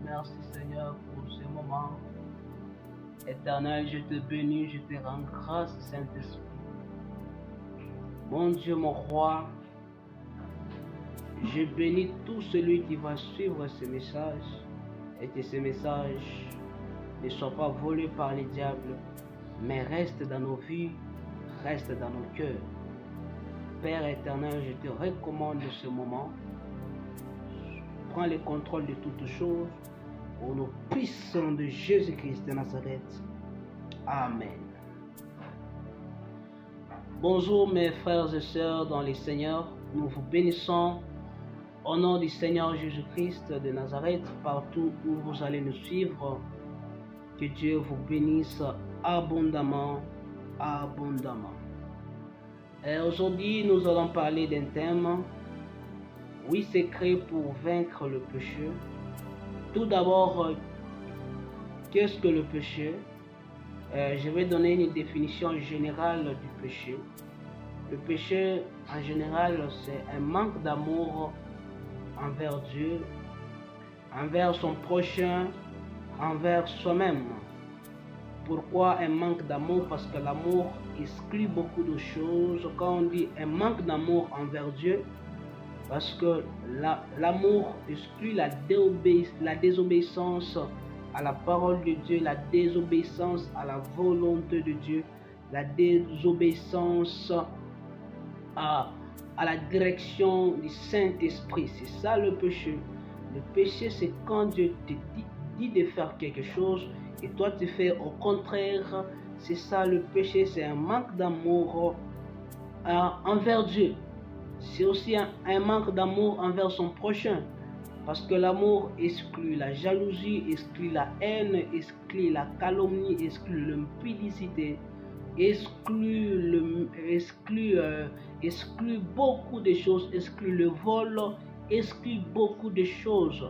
Merci Seigneur pour ce moment. Éternel, je te bénis, je te rends grâce, Saint-Esprit. Mon Dieu, mon roi, je bénis tout celui qui va suivre ce message et que ce message ne soit pas volé par les diables, mais reste dans nos vies, reste dans nos cœurs. Père éternel, je te recommande ce moment. Prends le contrôle de toutes choses au nom puissant de Jésus-Christ de Nazareth. Amen. Bonjour mes frères et sœurs dans le Seigneur. Nous vous bénissons au nom du Seigneur Jésus-Christ de Nazareth partout où vous allez nous suivre. Que Dieu vous bénisse abondamment, abondamment. Et aujourd'hui, nous allons parler d'un thème. 8 secrets pour vaincre le péché. Tout d'abord, qu'est-ce que le péché? Je vais donner une définition générale du péché. Le péché, en général, c'est un manque d'amour envers Dieu, envers son prochain, envers soi-même. Pourquoi un manque d'amour? Parce que l'amour exclut beaucoup de choses. Quand on dit un manque d'amour envers Dieu, parce que l'amour exclut la désobéissance à la parole de Dieu, la désobéissance à la volonté de Dieu, la désobéissance à la direction du Saint-Esprit. C'est ça le péché. Le péché, c'est quand Dieu te dit de faire quelque chose et toi tu fais au contraire. C'est ça le péché, c'est un manque d'amour envers Dieu. C'est aussi un manque d'amour envers son prochain. Parce que l'amour exclut la jalousie, exclut la haine, exclut la calomnie, exclut l'impudicité, exclut beaucoup de choses, exclut le vol, exclut beaucoup de choses.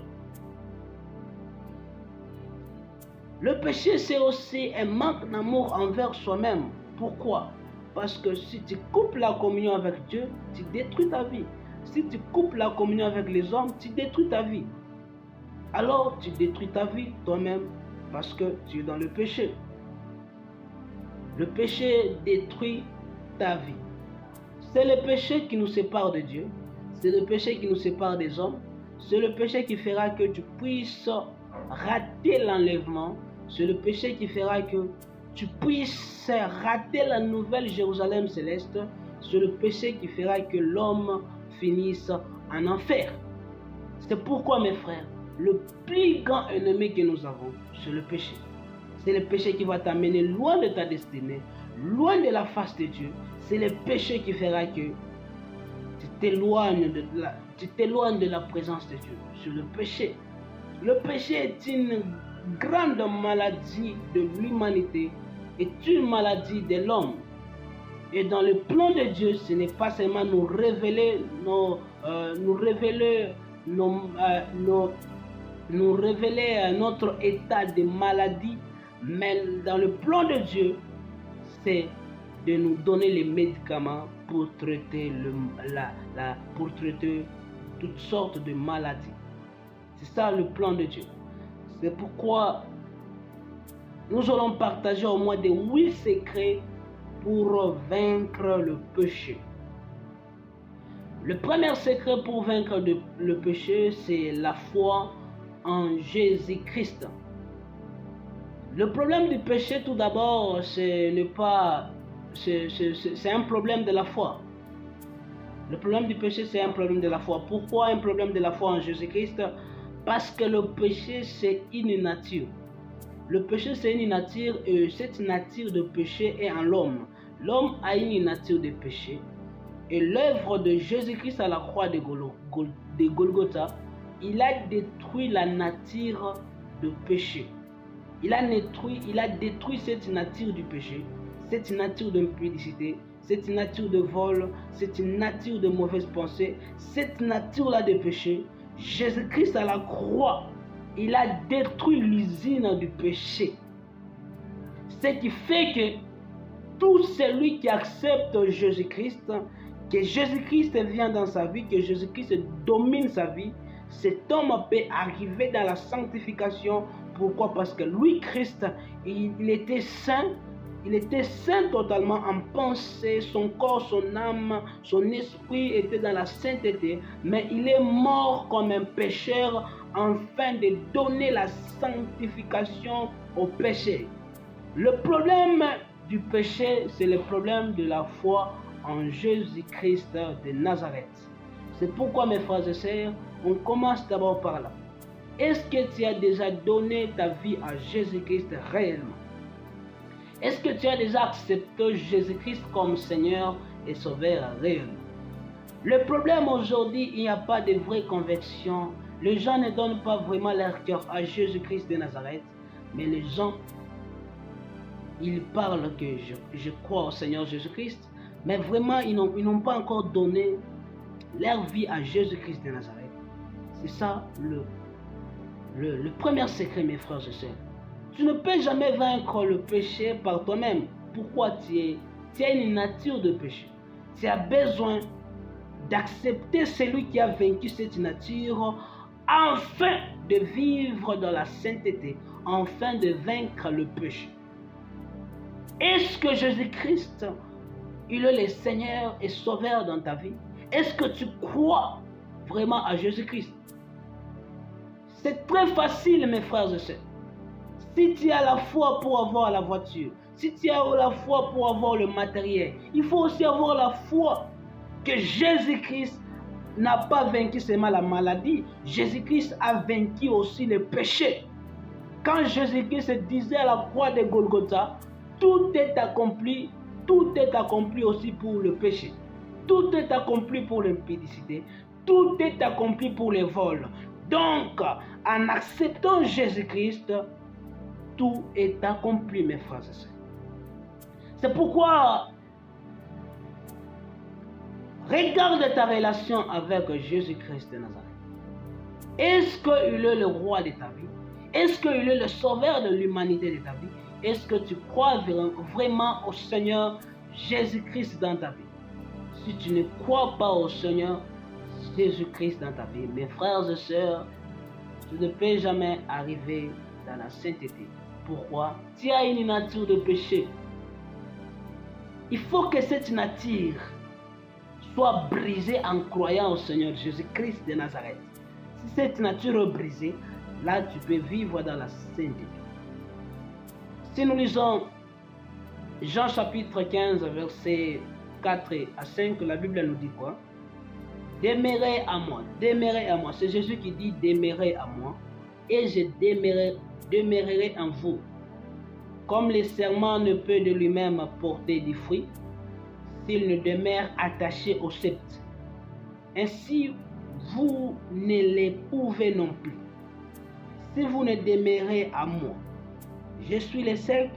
Le péché, c'est aussi un manque d'amour envers soi-même. Pourquoi? Parce que si tu coupes la communion avec Dieu, tu détruis ta vie. Si tu coupes la communion avec les hommes, tu détruis ta vie. Alors tu détruis ta vie toi-même parce que tu es dans le péché. Le péché détruit ta vie. C'est le péché qui nous sépare de Dieu. C'est le péché qui nous sépare des hommes. C'est le péché qui fera que tu puisses rater l'enlèvement. C'est le péché qui fera que tu puisses rater la nouvelle Jérusalem céleste. C'est le péché qui fera que l'homme finisse en enfer. C'est pourquoi, mes frères, le plus grand ennemi que nous avons, c'est le péché. C'est le péché qui va t'amener loin de ta destinée, loin de la face de Dieu. C'est le péché qui fera que tu t'éloignes de la présence de Dieu. C'est le péché. Le péché est une grande maladie de l'humanité, est une maladie de l'homme. Et dans le plan de Dieu, ce n'est pas seulement nous révéler notre état de maladie, mais dans le plan de Dieu, c'est de nous donner les médicaments pour traiter, pour traiter toutes sortes de maladies. C'est ça le plan de Dieu. C'est pourquoi nous allons partager au moins des 8 secrets pour vaincre le péché. Le premier secret pour vaincre le péché, c'est la foi en Jésus-Christ. Le problème du péché, tout d'abord, c'est un problème de la foi. Le problème du péché, c'est un problème de la foi. Pourquoi un problème de la foi en Jésus-Christ? Parce que le péché, c'est une nature. Le péché, c'est une nature et cette nature de péché est en l'homme. L'homme a une nature de péché. Et l'œuvre de Jésus-Christ à la croix de Golgotha, il a détruit la nature de péché. Il a détruit cette nature du péché, cette nature d'impudicité, cette nature de vol, cette nature de mauvaise pensée, cette nature-là de péché. Jésus-Christ à la croix, il a détruit l'usine du péché. Ce qui fait que tout celui qui accepte Jésus-Christ, que Jésus-Christ vient dans sa vie, que Jésus-Christ domine sa vie, cet homme peut arriver dans la sanctification. Pourquoi? Parce que lui, Christ, il était saint. Il était saint totalement en pensée, son corps, son âme, son esprit était dans la sainteté, mais il est mort comme un pécheur afin de donner la sanctification au péché. Le problème du péché, c'est le problème de la foi en Jésus-Christ de Nazareth. C'est pourquoi, mes frères et sœurs, on commence d'abord par là. Est-ce que tu as déjà donné ta vie à Jésus-Christ réellement? Est-ce que tu as déjà accepté Jésus-Christ comme Seigneur et Sauveur réellement? Le problème aujourd'hui, il n'y a pas de vraie conversion. Les gens ne donnent pas vraiment leur cœur à Jésus-Christ de Nazareth, mais les gens, ils parlent que je crois au Seigneur Jésus-Christ, mais vraiment, ils n'ont pas encore donné leur vie à Jésus-Christ de Nazareth. C'est ça le premier secret, mes frères et sœurs. Tu ne peux jamais vaincre le péché par toi-même. Pourquoi? Tu as une nature de péché. Tu as besoin d'accepter celui qui a vaincu cette nature afin de vivre dans la sainteté, afin de vaincre le péché. Est-ce que Jésus-Christ, il est le Seigneur et Sauveur dans ta vie? Est-ce que tu crois vraiment à Jésus-Christ? C'est très facile, mes frères et sœurs. Si tu as la foi pour avoir la voiture, si tu as la foi pour avoir le matériel, il faut aussi avoir la foi que Jésus-Christ n'a pas vaincu seulement la maladie. Jésus-Christ a vaincu aussi le péché. Quand Jésus-Christ disait à la croix de Golgotha, tout est accompli aussi pour le péché. Tout est accompli pour l'impudicité. Tout est accompli pour le vol. Donc, en acceptant Jésus-Christ, tout est accompli, mes frères et sœurs. C'est pourquoi, regarde ta relation avec Jésus-Christ de Nazareth. Est-ce qu'il est le roi de ta vie? Est-ce qu'il est le sauveur de l'humanité de ta vie? Est-ce que tu crois vraiment au Seigneur Jésus-Christ dans ta vie? Si tu ne crois pas au Seigneur Jésus-Christ dans ta vie, mes frères et sœurs, tu ne peux jamais arriver dans la sainteté. Pourquoi? Tu as une nature de péché. Il faut que cette nature soit brisée en croyant au Seigneur Jésus-Christ de Nazareth. Si cette nature est brisée, là tu peux vivre dans la sainteté. Si nous lisons Jean chapitre 15, versets 4 à 5, la Bible nous dit quoi? Demeurez à moi, demeurez à moi. C'est Jésus qui dit demeurez à moi et je demeurerai en vous. Comme le serment ne peut de lui-même porter du fruit s'il ne demeure attaché au cep. Ainsi, vous ne les pouvez non plus. Si vous ne demeurez à moi, je suis le cep,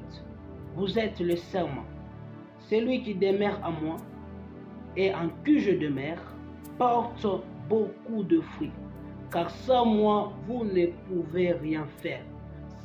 vous êtes le serment. Celui qui demeure à moi et en qui je demeure porte beaucoup de fruits, car sans moi, vous ne pouvez rien faire.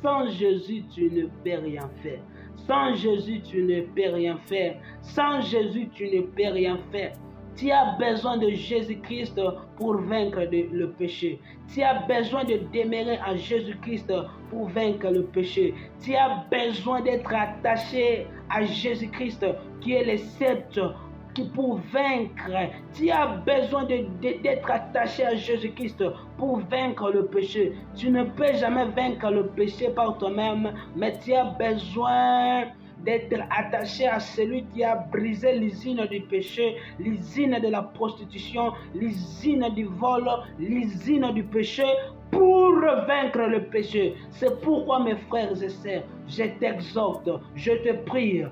Sans Jésus, tu ne peux rien faire. Sans Jésus, tu ne peux rien faire. Sans Jésus, tu ne peux rien faire. Tu as besoin de Jésus-Christ pour vaincre le péché. Tu as besoin de demeurer à Jésus-Christ pour vaincre le péché. Tu as besoin d'être attaché à Jésus-Christ qui est le sceptre pour vaincre. Tu as besoin d'être attaché à Jésus-Christ pour vaincre le péché. Tu ne peux jamais vaincre le péché par toi-même, mais tu as besoin d'être attaché à celui qui a brisé l'usine du péché, l'usine de la prostitution, l'usine du vol, l'usine du péché, pour vaincre le péché. C'est pourquoi, mes frères et sœurs, je t'exhorte, je te prie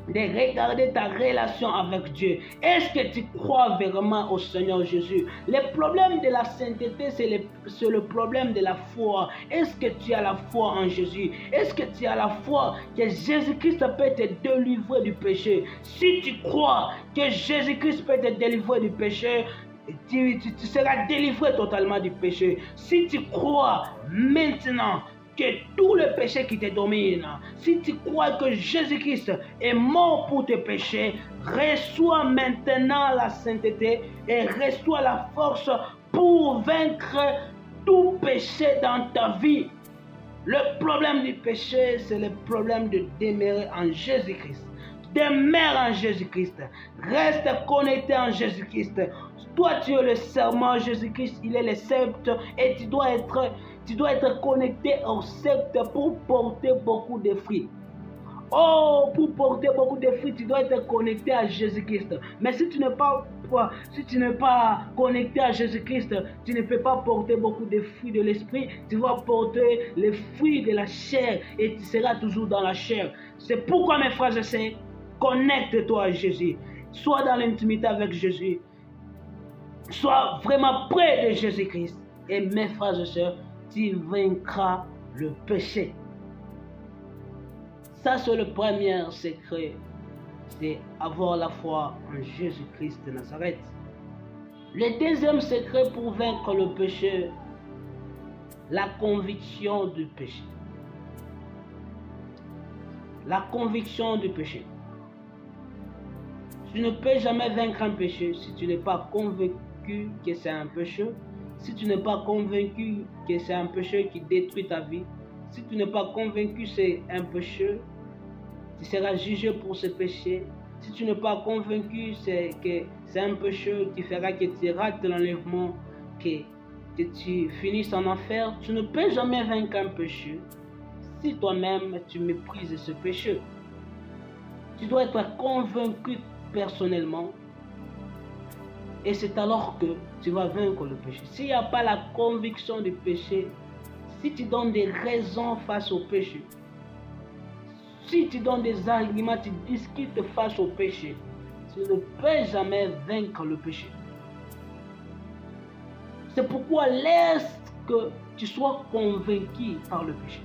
de regarder ta relation avec Dieu. Est-ce que tu crois vraiment au Seigneur Jésus? Le problème de la sainteté, c'est le problème de la foi. Est-ce que tu as la foi en Jésus? Est-ce que tu as la foi que Jésus-Christ peut te délivrer du péché? Si tu crois que Jésus-Christ peut te délivrer du péché, tu seras délivré totalement du péché. Si tu crois maintenant que tout le péché qui te domine, si tu crois que Jésus-Christ est mort pour tes péchés, reçois maintenant la sainteté et reçois la force pour vaincre tout péché dans ta vie. Le problème du péché, c'est le problème de demeurer en Jésus-Christ. Demeure en Jésus-Christ. Reste connecté en Jésus-Christ. Toi, tu es le serment. Jésus-Christ, il est le sceptre. Et tu dois être connecté au sceptre pour porter beaucoup de fruits. Oh, pour porter beaucoup de fruits, tu dois être connecté à Jésus-Christ. Mais si tu n'es pas connecté à Jésus-Christ, tu ne peux pas porter beaucoup de fruits de l'esprit. Tu vas porter les fruits de la chair et tu seras toujours dans la chair. C'est pourquoi, mes frères et sœurs, connecte-toi à Jésus. Sois dans l'intimité avec Jésus. Sois vraiment près de Jésus-Christ. Et mes frères et sœurs, tu vaincras le péché. Ça, c'est le premier secret, c'est avoir la foi en Jésus-Christ de Nazareth. Le deuxième secret pour vaincre le péché, la conviction du péché. La conviction du péché. Tu ne peux jamais vaincre un péché si tu n'es pas convaincu que c'est un péché, si tu n'es pas convaincu que c'est un péché qui détruit ta vie, si tu n'es pas convaincu que c'est un péché, tu seras jugé pour ce péché. Si tu n'es pas convaincu que c'est un péché qui fera que tu rates l'enlèvement, que tu finisses en enfer, tu ne peux jamais vaincre un péché si toi-même tu méprises ce péché. Tu dois être convaincu personnellement et c'est alors que tu vas vaincre le péché. S'il n'y a pas la conviction du péché, si tu donnes des raisons face au péché, si tu donnes des arguments, tu discutes face au péché, tu ne peux jamais vaincre le péché. C'est pourquoi laisse que tu sois convaincu par le péché.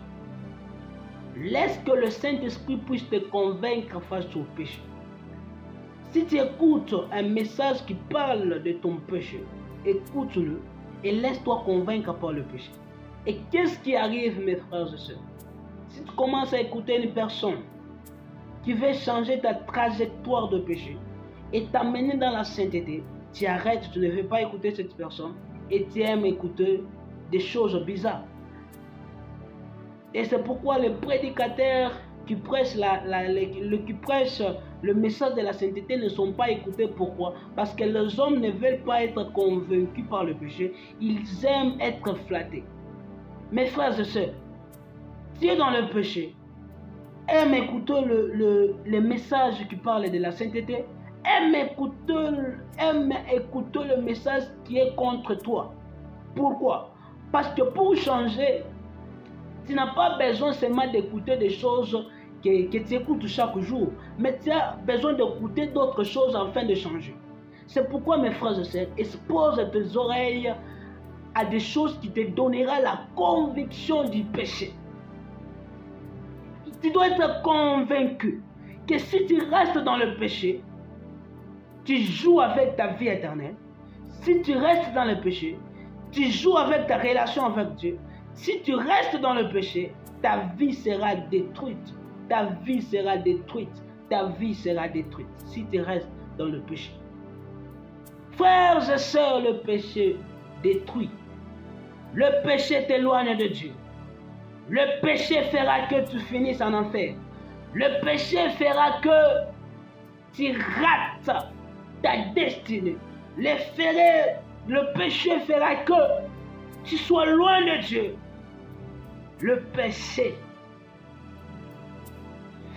Laisse que le Saint-Esprit puisse te convaincre face au péché. Si tu écoutes un message qui parle de ton péché, écoute-le et laisse-toi convaincre par le péché. Et qu'est-ce qui arrive, mes frères et sœurs? Si tu commences à écouter une personne qui veut changer ta trajectoire de péché et t'amener dans la sainteté, tu arrêtes, tu ne veux pas écouter cette personne et tu aimes écouter des choses bizarres. Et c'est pourquoi les prédicateurs qui prêchent le message de la sainteté ne sont pas écoutés. Pourquoi? Parce que les hommes ne veulent pas être convaincus par le péché, ils aiment être flattés. Mes frères et sœurs, si tu es dans le péché, aime écouter le message qui parle de la sainteté, aime écouter le message qui est contre toi. Pourquoi? Parce que pour changer, tu n'as pas besoin seulement d'écouter des choses que tu écoutes chaque jour, mais tu as besoin d'écouter d'autres choses afin de changer. C'est pourquoi, mes frères et sœurs, expose tes oreilles à des choses qui te donneront la conviction du péché. Tu dois être convaincu que si tu restes dans le péché, tu joues avec ta vie éternelle. Si tu restes dans le péché, tu joues avec ta relation avec Dieu. Si tu restes dans le péché, ta vie sera détruite. Ta vie sera détruite. Ta vie sera détruite si tu restes dans le péché. Frères et sœurs, le péché détruit. Le péché t'éloigne de Dieu. Le péché fera que tu finisses en enfer. Le péché fera que tu rates ta destinée. Le péché fera que tu sois loin de Dieu. Le péché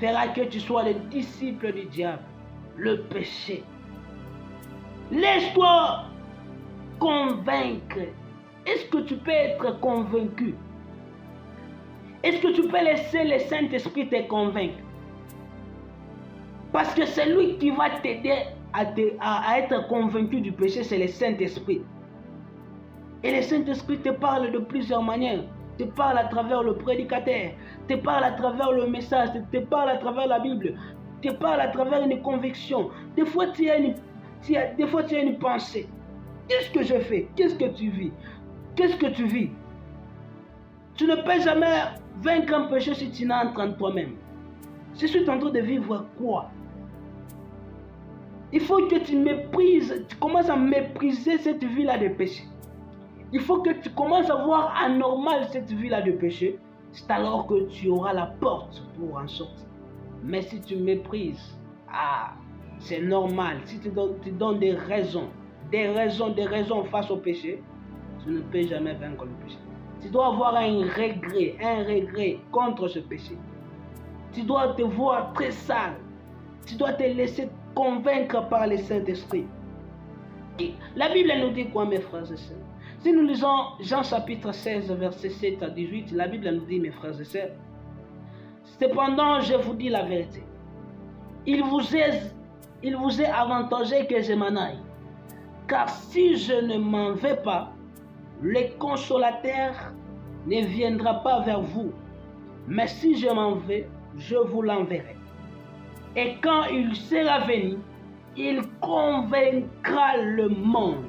fera que tu sois le disciple du diable. Le péché. Laisse-toi convaincre. Est-ce que tu peux être convaincu? Est-ce que tu peux laisser le Saint-Esprit te convaincre? Parce que c'est lui qui va t'aider à être convaincu du péché, c'est le Saint-Esprit. Et le Saint-Esprit te parle de plusieurs manières. Te parle à travers le prédicateur, te parle à travers le message, te parle à travers la Bible, te parle à travers une conviction. Des fois, tu as une pensée. Qu'est-ce que je fais? Qu'est-ce que tu vis? Qu'est-ce que tu vis? Tu ne peux jamais vaincre un péché si tu n'entres en toi-même. Je suis en train de vivre quoi? Il faut que tu méprises, tu commences à mépriser cette vie-là de péché. Il faut que tu commences à voir anormal cette vie-là de péché. C'est alors que tu auras la porte pour en sortir. Mais si tu méprises, c'est normal. Si tu donnes des raisons face au péché, tu ne peux jamais vaincre le péché. Tu dois avoir un regret contre ce péché. Tu dois te voir très sale. Tu dois te laisser convaincre par le Saint-Esprit. Et la Bible nous dit quoi, mes frères et sœurs? Si nous lisons Jean chapitre 16, verset 7 à 18, la Bible nous dit, mes frères et sœurs, cependant, je vous dis la vérité. Il vous est avantageux que je m'en aille. Car si je ne m'en vais pas, le consolateur ne viendra pas vers vous. Mais si je m'en vais, je vous l'enverrai. Et quand il sera venu, il convaincra le monde.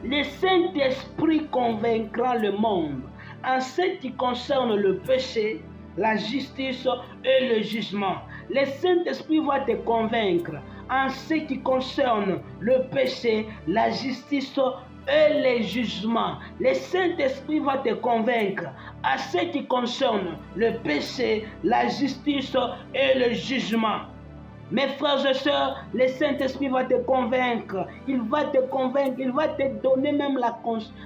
Le Saint-Esprit convaincra le monde en ce qui concerne le péché, la justice et le jugement. Le Saint-Esprit va te convaincre en ce qui concerne le péché, la justice et le jugement. Le Saint-Esprit va te convaincre en ce qui concerne le péché, la justice et le jugement. Mes frères et sœurs, le Saint-Esprit va te convaincre. Il va te convaincre. Il va te donner même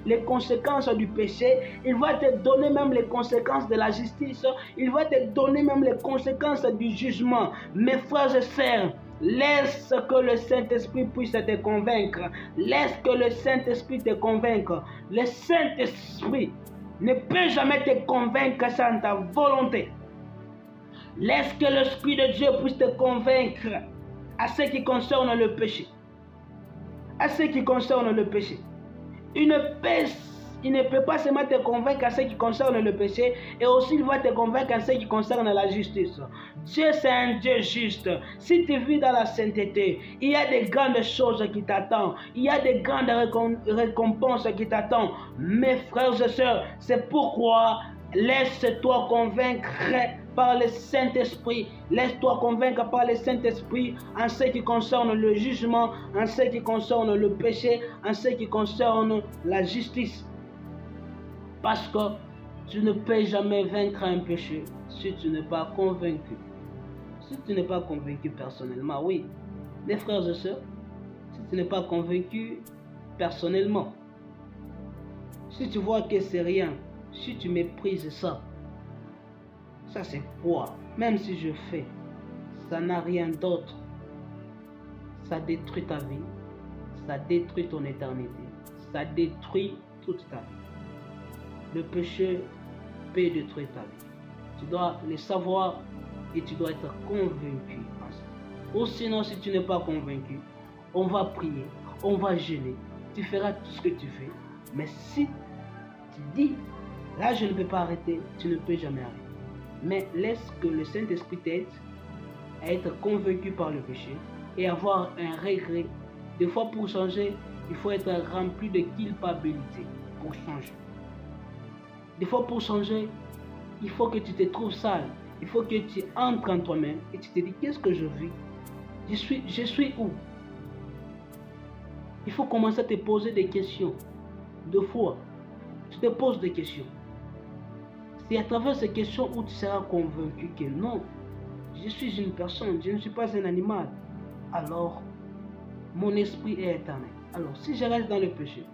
les conséquences du péché. Il va te donner même les conséquences de la justice. Il va te donner même les conséquences du jugement. Mes frères et sœurs, laisse que le Saint-Esprit puisse te convaincre. Laisse que le Saint-Esprit te convaincre. Le Saint-Esprit ne peut jamais te convaincre sans ta volonté. Laisse que l'Esprit de Dieu puisse te convaincre à ce qui concerne le péché. À ce qui concerne le péché. Il ne peut pas seulement te convaincre à ce qui concerne le péché, et aussi il va te convaincre à ce qui concerne la justice. Dieu, c'est un Dieu juste. Si tu vis dans la sainteté, il y a des grandes choses qui t'attendent. Il y a des grandes récompenses qui t'attendent. Mes frères et sœurs, c'est pourquoi laisse-toi convaincre par le Saint-Esprit. Laisse-toi convaincre par le Saint-Esprit en ce qui concerne le jugement, en ce qui concerne le péché, en ce qui concerne la justice. Parce que tu ne peux jamais vaincre un péché si tu n'es pas convaincu. Si tu n'es pas convaincu personnellement, oui. Mes frères et sœurs, si tu n'es pas convaincu personnellement, si tu vois que c'est rien, si tu méprises ça, ça c'est quoi? Même si je fais, ça n'a rien d'autre. Ça détruit ta vie, ça détruit ton éternité, ça détruit toute ta vie. Le péché peut détruire ta vie. Tu dois le savoir et tu dois être convaincu. Ou sinon, si tu n'es pas convaincu, on va prier, on va jeûner, tu feras tout ce que tu fais. Mais si tu dis, là je ne peux pas arrêter, tu ne peux jamais arrêter. Mais laisse que le Saint-Esprit t'aide à être convaincu par le péché et avoir un regret. Des fois, pour changer, il faut être rempli de culpabilité pour changer. Des fois, pour changer, il faut que tu te trouves sale. Il faut que tu entres en toi-même et tu te dis, qu'est-ce que je vis? Je suis où? Il faut commencer à te poser des questions. Deux fois, tu te poses des questions. C'est à travers ces questions où tu seras convaincu que non, je suis une personne, je ne suis pas un animal. Alors, mon esprit est éternel. Alors, si je reste dans le péché,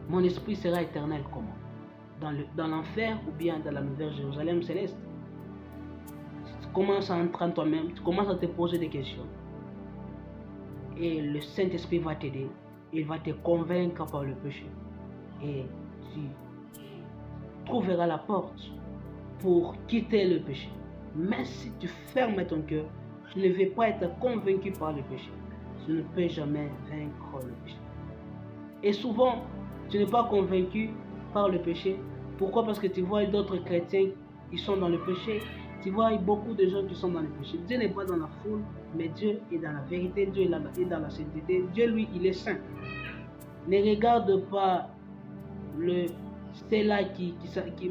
mon esprit sera éternel comment? Dans l'enfer ou bien dans la nouvelle Jérusalem céleste? Si tu commences à entrer en toi-même, tu commences à te poser des questions. Et le Saint-Esprit va t'aider. Il va te convaincre par le péché. Et tu trouveras la porte pour quitter le péché. Mais si tu fermes ton cœur, tu ne veux pas être convaincu par le péché. Tu ne peux jamais vaincre le péché. Et souvent, tu n'es pas convaincu par le péché. Pourquoi? Parce que tu vois d'autres chrétiens qui sont dans le péché. Tu vois beaucoup de gens qui sont dans le péché. Dieu n'est pas dans la foule, mais Dieu est dans la vérité. Dieu est dans la sainteté. Dieu, lui, il est saint. Ne regarde pas ceux-là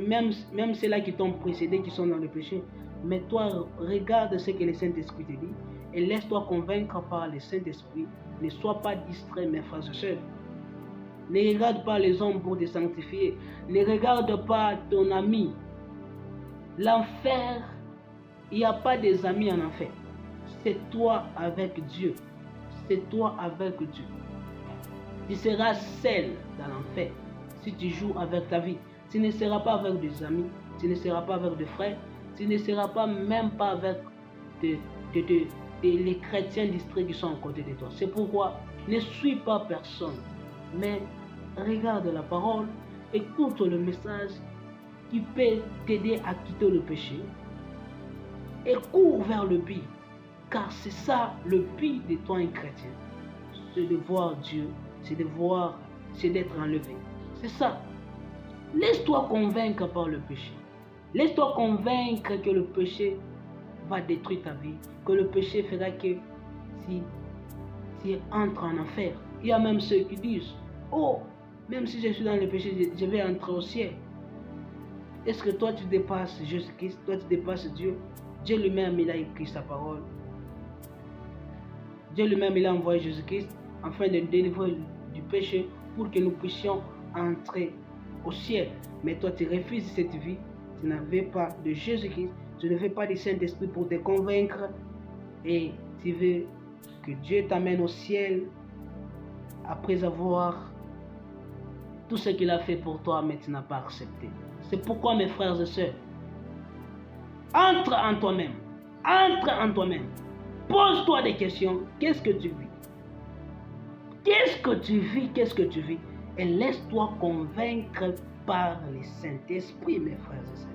même ceux-là qui t'ont précédé, qui sont dans le péché. Mais toi, regarde ce que le Saint-Esprit te dit et laisse-toi convaincre par le Saint-Esprit. Ne sois pas distrait, mes frères et sœurs. Ne regarde pas les hommes pour te sanctifier. Ne regarde pas ton ami. L'enfer, il n'y a pas des amis en enfer. C'est toi avec Dieu. C'est toi avec Dieu. Tu seras seul dans l'enfer si tu joues avec ta vie. Tu ne seras pas avec des amis. Tu ne seras pas avec des frères. Tu ne seras pas même pas avec les chrétiens distraits qui sont à côté de toi. C'est pourquoi ne suis pas personne, mais regarde la parole, écoute le message qui peut t'aider à quitter le péché et cours vers le but, car c'est ça le but de toi un chrétien. C'est de voir Dieu, c'est d'être enlevé. C'est ça. Laisse-toi convaincre par le péché. Laisse-toi convaincre que le péché va détruire ta vie, que le péché fera que tu entres en enfer. Il y a même ceux qui disent, oh, même si je suis dans le péché, je vais entrer au ciel. Est-ce que toi tu dépasses Jésus-Christ? Toi tu dépasses Dieu? Dieu lui-même il a écrit sa parole. Dieu lui-même il a envoyé Jésus-Christ afin de délivrer du péché pour que nous puissions entrer au ciel. Mais toi tu refuses cette vie. Tu n'avais pas de Jésus-Christ. Tu ne veux pas du Saint-Esprit pour te convaincre. Et tu veux que Dieu t'amène au ciel après avoir tout ce qu'il a fait pour toi, mais tu n'as pas accepté. C'est pourquoi, mes frères et sœurs, entre en toi-même. Entre en toi-même. Pose-toi des questions. Qu'est-ce que tu vis? Qu'est-ce que tu vis? Qu'est-ce que tu vis? Et laisse-toi convaincre par le Saint-Esprit, mes frères et sœurs.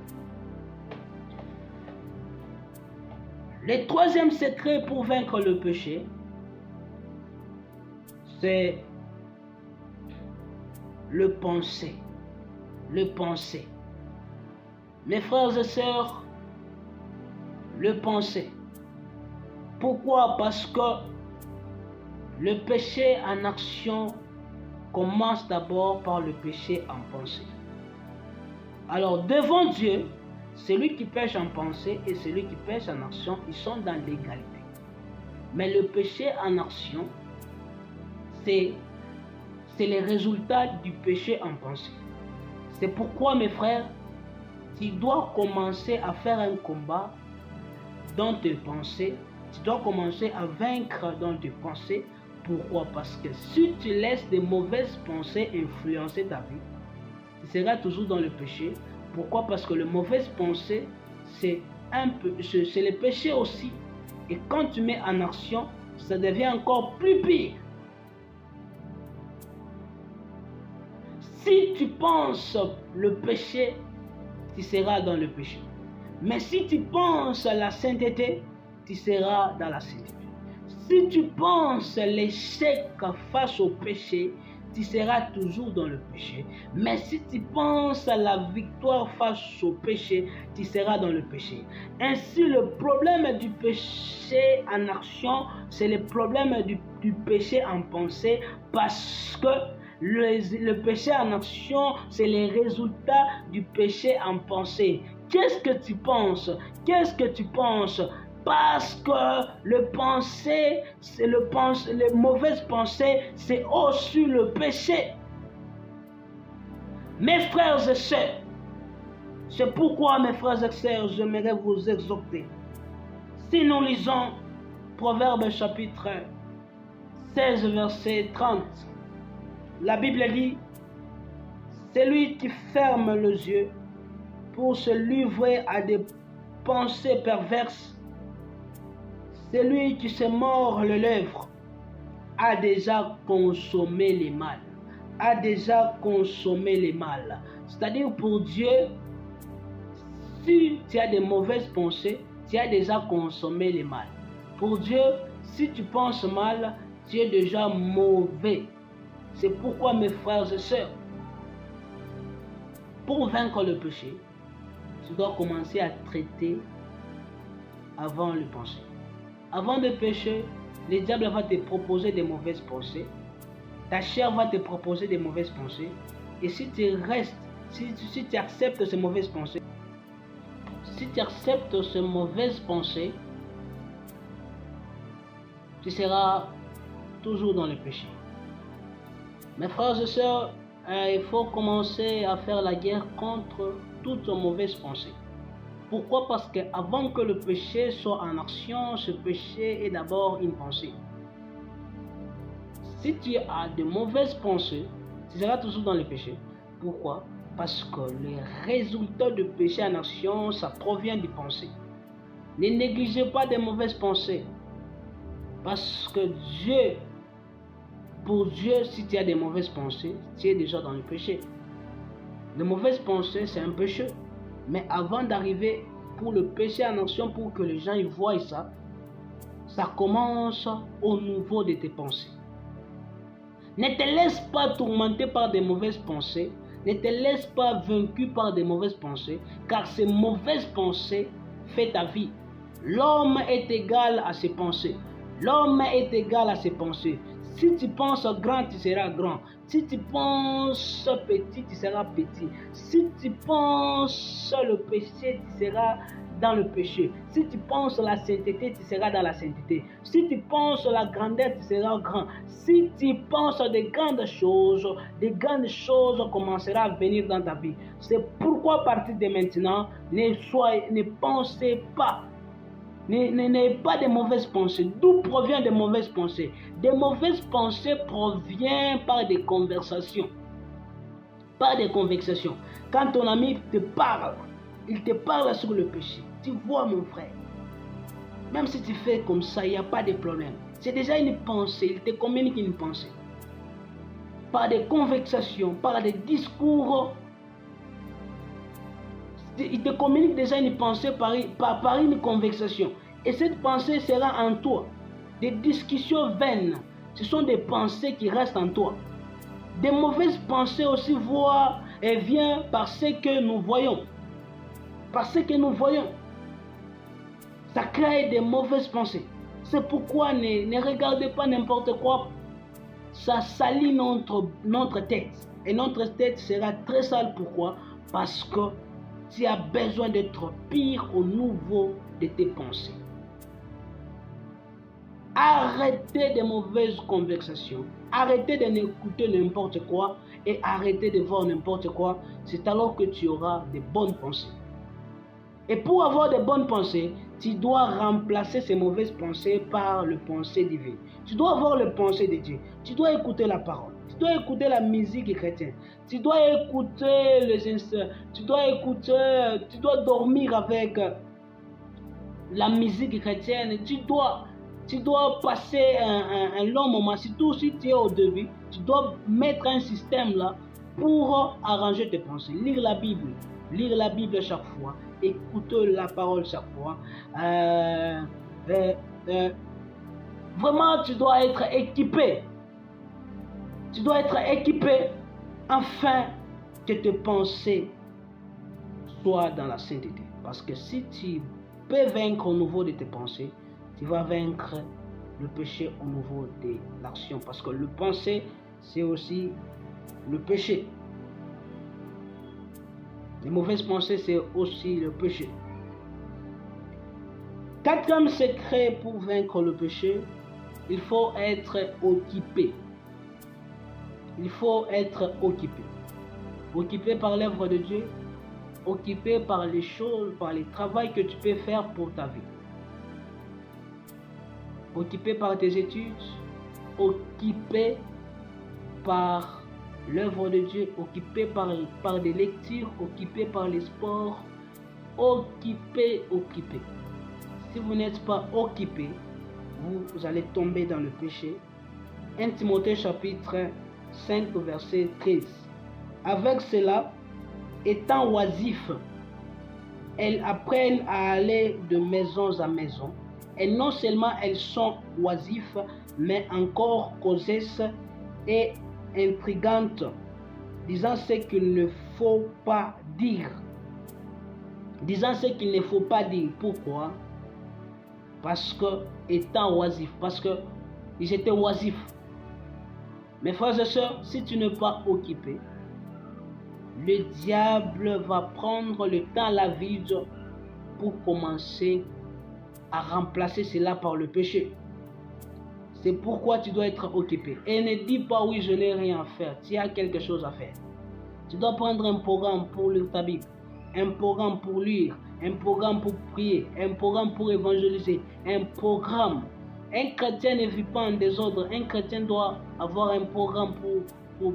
Le troisième secret pour vaincre le péché, c'est le penser. Le penser. Mes frères et sœurs, le penser. Pourquoi? Parce que le péché en action commence d'abord par le péché en pensée. Alors devant Dieu, celui qui pêche en pensée et celui qui pêche en action, ils sont dans l'égalité. Mais le péché en action, c'est le résultat du péché en pensée. C'est pourquoi, mes frères, tu dois commencer à faire un combat dans tes pensées. Tu dois commencer à vaincre dans tes pensées. Pourquoi? Parce que si tu laisses des mauvaises pensées influencer ta vie, tu seras toujours dans le péché. Pourquoi? Parce que les mauvaises pensées, c'est le péché aussi. Et quand tu mets en action, ça devient encore plus pire. Si tu penses le péché, tu seras dans le péché. Mais si tu penses la sainteté, tu seras dans la sainteté. Si tu penses l'échec face au péché, tu seras toujours dans le péché. Mais si tu penses à la victoire face au péché, tu seras dans le péché. Ainsi, le problème du péché en action, c'est le problème du péché en pensée, parce que le péché en action, c'est le résultat du péché en pensée. Qu'est-ce que tu penses? Qu'est-ce que tu penses? Parce que les mauvaises pensées, c'est aussi le péché. Mes frères et sœurs, c'est pourquoi, mes frères et sœurs, j'aimerais vous exhorter. Si nous lisons Proverbes chapitre 16, verset 30, la Bible dit, celui qui ferme les yeux pour se livrer à des pensées perverses, celui qui se mord les lèvres a déjà consommé le mal. A déjà consommé le mal. C'est-à-dire pour Dieu, si tu as des mauvaises pensées, tu as déjà consommé le mal. Pour Dieu, si tu penses mal, tu es déjà mauvais. C'est pourquoi, mes frères et sœurs, pour vaincre le péché, tu dois commencer à traiter avant le péché. Avant de pécher, le diable va te proposer des mauvaises pensées. Ta chair va te proposer des mauvaises pensées. Et si tu restes, si tu acceptes ces mauvaises pensées, tu seras toujours dans le péché. Mes frères et sœurs, il faut commencer à faire la guerre contre toute mauvaise pensée. Pourquoi? Parce qu'avant que le péché soit en action, ce péché est d'abord une pensée. Si tu as de mauvaises pensées, tu seras toujours dans le péché. Pourquoi? Parce que les résultats du péché en action, ça provient des pensées. Ne négligez pas des mauvaises pensées. Parce que pour Dieu, si tu as des mauvaises pensées, tu es déjà dans le péché. Les mauvaises pensées, c'est un péché. Mais avant d'arriver pour le péché en action, pour que les gens y voient ça, ça commence au niveau de tes pensées. Ne te laisse pas tourmenter par des mauvaises pensées. Ne te laisse pas vaincu par des mauvaises pensées, car ces mauvaises pensées font ta vie. L'homme est égal à ses pensées. L'homme est égal à ses pensées. Si tu penses grand, tu seras grand. Si tu penses petit, tu seras petit. Si tu penses le péché, tu seras dans le péché. Si tu penses la sainteté, tu seras dans la sainteté. Si tu penses la grandeur, tu seras grand. Si tu penses des grandes choses commenceront à venir dans ta vie. C'est pourquoi à partir de maintenant, ne pensez pas. N'ayez pas de mauvaises pensées. D'où proviennent de mauvaises pensées? Des mauvaises pensées proviennent par des conversations. Par des conversations. Quand ton ami te parle, il te parle sur le péché. Tu vois mon frère, même si tu fais comme ça, il n'y a pas de problème. C'est déjà une pensée, il te communique une pensée. Par des conversations, par des discours, il te communique déjà une pensée par une conversation. Et cette pensée sera en toi. Des discussions vaines, ce sont des pensées qui restent en toi. Des mauvaises pensées aussi viennent par ce que nous voyons. Par ce que nous voyons. Ça crée des mauvaises pensées. C'est pourquoi ne regardez pas n'importe quoi. Ça salit notre tête. Et notre tête sera très sale. Pourquoi? Parce que tu as besoin d'être pire au niveau de tes pensées. Arrêtez de mauvaises conversations. Arrêtez de n'écouter n'importe quoi. Et arrêtez de voir n'importe quoi. C'est alors que tu auras de bonnes pensées. Et pour avoir de bonnes pensées, tu dois remplacer ces mauvaises pensées par le pensée divine. Tu dois avoir le pensée de Dieu. Tu dois écouter la parole. Tu dois écouter la musique chrétienne. Tu dois écouter les instruments. Tu dois dormir avec la musique chrétienne. Tu dois passer un long moment. Surtout si tu es au début, tu dois mettre un système là pour arranger tes pensées. Lire la Bible chaque fois. Écouter la parole chaque fois. Vraiment, tu dois être équipé. Tu dois être équipé afin que tes pensées soient dans la sainteté. Parce que si tu peux vaincre au niveau de tes pensées, tu vas vaincre le péché au niveau de l'action. Parce que le pensée, c'est aussi le péché. Les mauvaises pensées, c'est aussi le péché. Quatrième secret pour vaincre le péché, il faut être occupé. Il faut être occupé. Occupé par l'œuvre de Dieu, occupé par les choses, par les travaux que tu peux faire pour ta vie. Occupé par tes études, occupé par l'œuvre de Dieu, occupé par des lectures, occupé par les sports, occupé. Si vous n'êtes pas occupé, vous allez tomber dans le péché. 1 Timothée chapitre 5 verset 13. Avec cela, étant oisifs, elles apprennent à aller de maison à maison. Et non seulement elles sont oisifs, mais encore causeuses et intrigantes, disant ce qu'il ne faut pas dire. Disant ce qu'il ne faut pas dire. Pourquoi? Parce que étant oisif, parce que ils étaient oisifs. Mes frères et sœurs, si tu n'es pas occupé, le diable va prendre le temps, la vie pour commencer à remplacer cela par le péché. C'est pourquoi tu dois être occupé. Et ne dis pas oui, je n'ai rien à faire. Tu as quelque chose à faire. Tu dois prendre un programme pour lire ta Bible, un programme pour lire, un programme pour prier, un programme pour évangéliser, un programme. Un chrétien ne vit pas en désordre. Un chrétien doit avoir un programme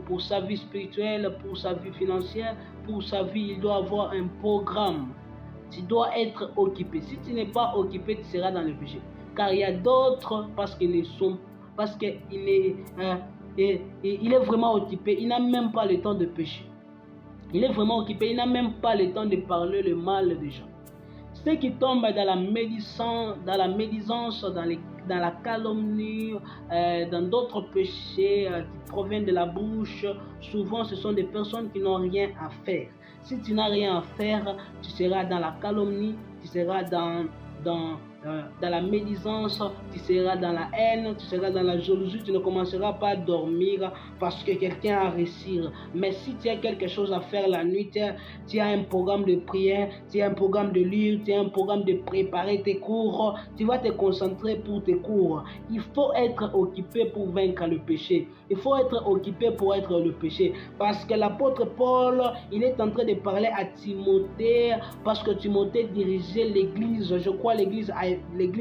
pour sa vie spirituelle, pour sa vie financière, pour sa vie. Il doit avoir un programme. Tu dois être occupé. Si tu n'es pas occupé, tu seras dans le péché. Car il y a d'autres, parce qu'il est vraiment occupé, il n'a même pas le temps de pécher. Il est vraiment occupé, il n'a même pas le temps de parler le mal des gens. Ceux qui tombent dans la médisance, dans la calomnie, dans d'autres péchés qui proviennent de la bouche, souvent ce sont des personnes qui n'ont rien à faire. Si tu n'as rien à faire, tu seras dans la calomnie, tu seras dans la médisance, tu seras dans la haine, tu seras dans la jalousie, tu ne commenceras pas à dormir parce que quelqu'un a réussi. Mais si tu as quelque chose à faire la nuit, tu as un programme de prière, tu as un programme de lire, tu as un programme de préparer tes cours, tu vas te concentrer pour tes cours. Il faut être occupé pour vaincre le péché. Il faut être occupé pour être le péché. Parce que l'apôtre Paul, il est en train de parler à Timothée, parce que Timothée dirigeait l'église, je crois l'église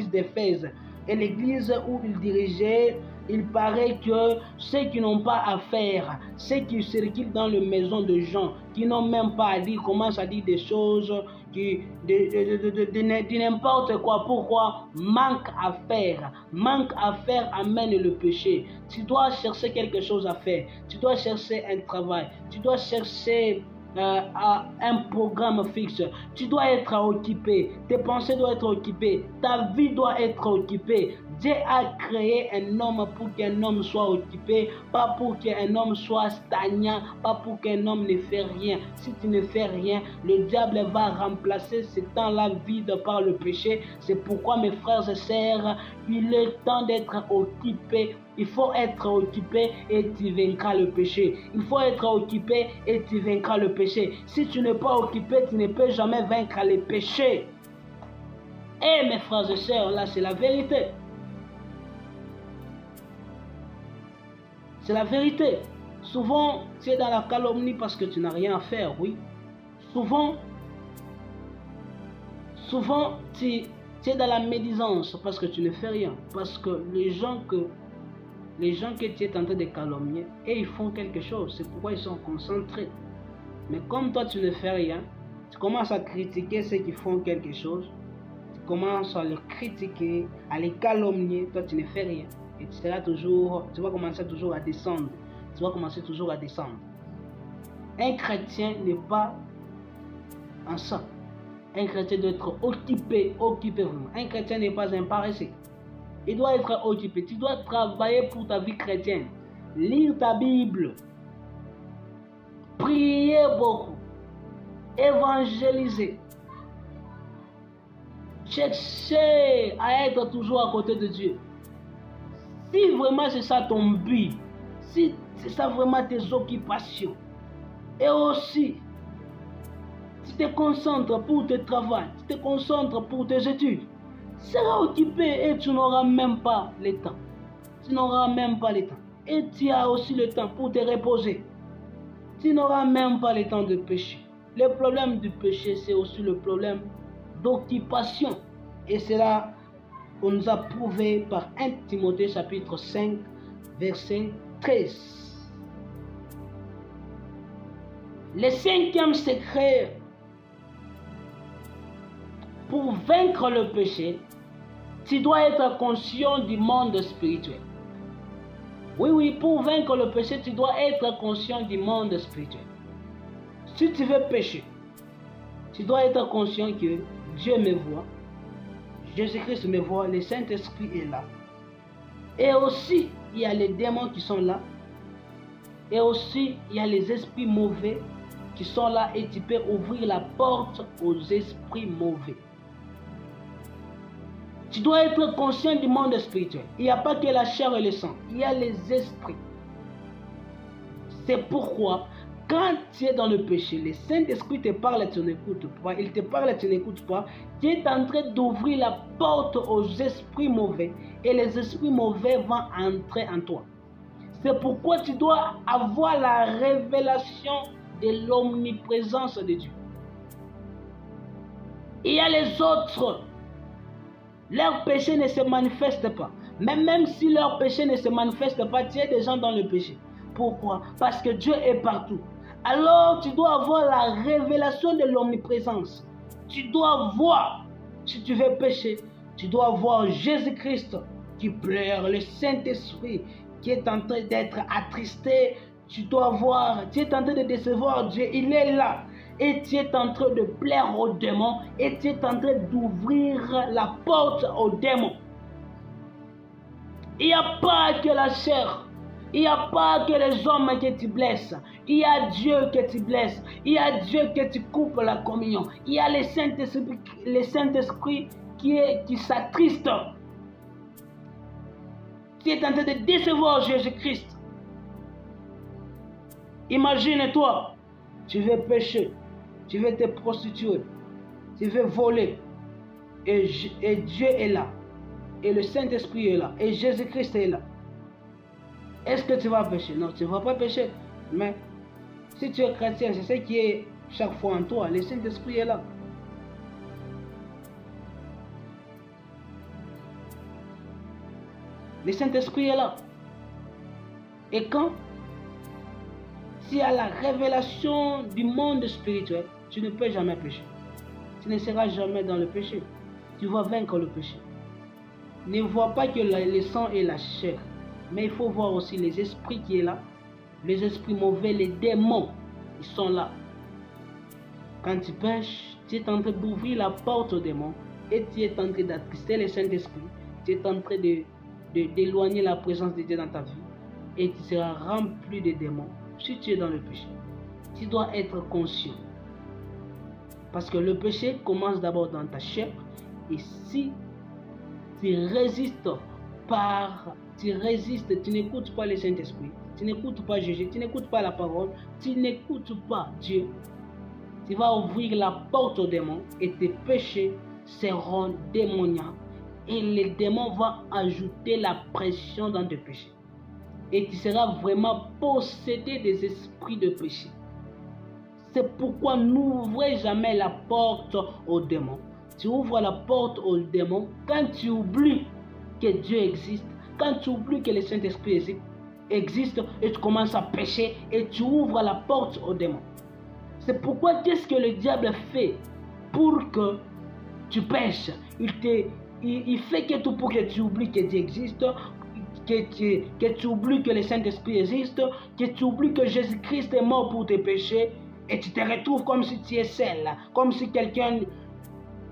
d'Éphèse. Et l'église où il dirigeait, il paraît que ceux qui n'ont pas à faire, ceux qui circulent dans les maisons de gens, qui n'ont même pas à dire, commencent à dire des choses de n'importe quoi. Pourquoi? Manque à faire. Manque à faire amène le péché. Tu dois chercher quelque chose à faire. Tu dois chercher un travail. Tu dois chercher un programme fixe. Tu dois être occupé. Tes pensées doivent être occupées. Ta vie doit être occupée. Dieu a créé un homme pour qu'un homme soit occupé, pas pour qu'un homme soit stagnant, pas pour qu'un homme ne fait rien. Si tu ne fais rien, le diable va remplacer ce temps-là vide par le péché. C'est pourquoi mes frères et sœurs, il est temps d'être occupé. Il faut être occupé et tu vaincras le péché. Il faut être occupé et tu vaincras le péché. Si tu n'es pas occupé, tu ne peux jamais vaincre le péché. Et mes frères et sœurs, là c'est la vérité. C'est la vérité. Souvent, tu es dans la calomnie parce que tu n'as rien à faire, oui. Souvent, tu es dans la médisance parce que tu ne fais rien. Parce que les gens que tu es en train de calomnier, et ils font quelque chose. C'est pourquoi ils sont concentrés. Mais comme toi, tu ne fais rien, tu commences à critiquer ceux qui font quelque chose. Tu commences à les critiquer, à les calomnier. Toi, tu ne fais rien. Et tu vas commencer toujours à descendre. Tu vas commencer toujours à descendre. Un chrétien n'est pas en ça. Un chrétien doit être occupé vraiment. Un chrétien n'est pas un paresseux. Il doit être occupé. Tu dois travailler pour ta vie chrétienne. Lire ta Bible. Prier beaucoup. Évangéliser. Chercher à être toujours à côté de Dieu. Si vraiment c'est ça ton but, si c'est ça vraiment tes occupations, et aussi, tu te concentres pour tes travail, tu te concentres pour tes études, tu seras occupé et tu n'auras même pas le temps. Tu n'auras même pas le temps. Et tu as aussi le temps pour te reposer. Tu n'auras même pas le temps de pécher. Le problème du péché, c'est aussi le problème d'occupation. Et c'est là on nous a prouvé par 1 Timothée chapitre 5, verset 13. Le cinquième secret pour vaincre le péché, tu dois être conscient du monde spirituel. Oui, pour vaincre le péché, tu dois être conscient du monde spirituel. Si tu veux pécher, tu dois être conscient que Dieu me voit. Jésus-Christ me voit, le Saint-Esprit est là. Et aussi, il y a les démons qui sont là. Et aussi, il y a les esprits mauvais qui sont là et tu peux ouvrir la porte aux esprits mauvais. Tu dois être conscient du monde spirituel. Il n'y a pas que la chair et le sang. Il y a les esprits. C'est pourquoi, quand tu es dans le péché, le Saint-Esprit te parle et tu n'écoutes pas, il te parle et tu n'écoutes pas, tu es en train d'ouvrir la porte aux esprits mauvais et les esprits mauvais vont entrer en toi. C'est pourquoi tu dois avoir la révélation de l'omniprésence de Dieu. Il y a les autres, leur péché ne se manifeste pas. Mais même si leur péché ne se manifeste pas, tu es déjà dans le péché. Pourquoi? Parce que Dieu est partout. Alors tu dois avoir la révélation de l'omniprésence. Tu dois voir, si tu veux pécher, tu dois voir Jésus-Christ qui pleure, le Saint-Esprit qui est en train d'être attristé. Tu dois voir, tu es en train de décevoir Dieu, il est là. Et tu es en train de plaire aux démons et tu es en train d'ouvrir la porte aux démons. Il n'y a pas que la chair. Il n'y a pas que les hommes que tu blesses. Il y a Dieu que tu blesses. Il y a Dieu que tu coupes la communion. Il y a le Saint-Esprit qui s'attriste. Tu es en train de décevoir Jésus-Christ. Imagine-toi, tu veux pécher, tu veux te prostituer, tu veux voler. Et Dieu est là. Et le Saint-Esprit est là. Et Jésus-Christ est là. Est-ce que tu vas pécher? Non, tu ne vas pas pécher. Mais si tu es chrétien, c'est ce qui est chaque fois en toi. Le Saint-Esprit est là. Le Saint-Esprit est là. Et quand tu as la révélation du monde spirituel, tu ne peux jamais pécher. Tu ne seras jamais dans le péché. Tu vas vaincre le péché. Ne vois pas que le sang et la chair. Mais il faut voir aussi les esprits qui sont là. Les esprits mauvais, les démons, ils sont là. Quand tu pêches, tu es en train d'ouvrir la porte aux démons. Et tu es en train d'attrister le Saint-Esprit. Tu es en train d'éloigner la présence de Dieu dans ta vie. Et tu seras rempli de démons si tu es dans le péché. Tu dois être conscient. Parce que le péché commence d'abord dans ta chair. Et si tu résistes, tu n'écoutes pas le Saint-Esprit, tu n'écoutes pas Jésus, tu n'écoutes pas la parole, tu n'écoutes pas Dieu, tu vas ouvrir la porte aux démons et tes péchés seront démoniaques. Et les démons vont ajouter la pression dans tes péchés. Et tu seras vraiment possédé des esprits de péché. C'est pourquoi n'ouvrez jamais la porte aux démons. Tu ouvres la porte aux démons quand tu oublies que Dieu existe, quand tu oublies que le Saint-Esprit existe et tu commences à pécher et tu ouvres la porte aux démons. C'est pourquoi qu'est-ce que le diable fait pour que tu pêches? Il fait que tout pour que tu oublies que Dieu existe, que tu oublies que le Saint-Esprit existe, que tu oublies que Jésus-Christ est mort pour tes péchés et tu te retrouves comme si tu es seul, comme si quelqu'un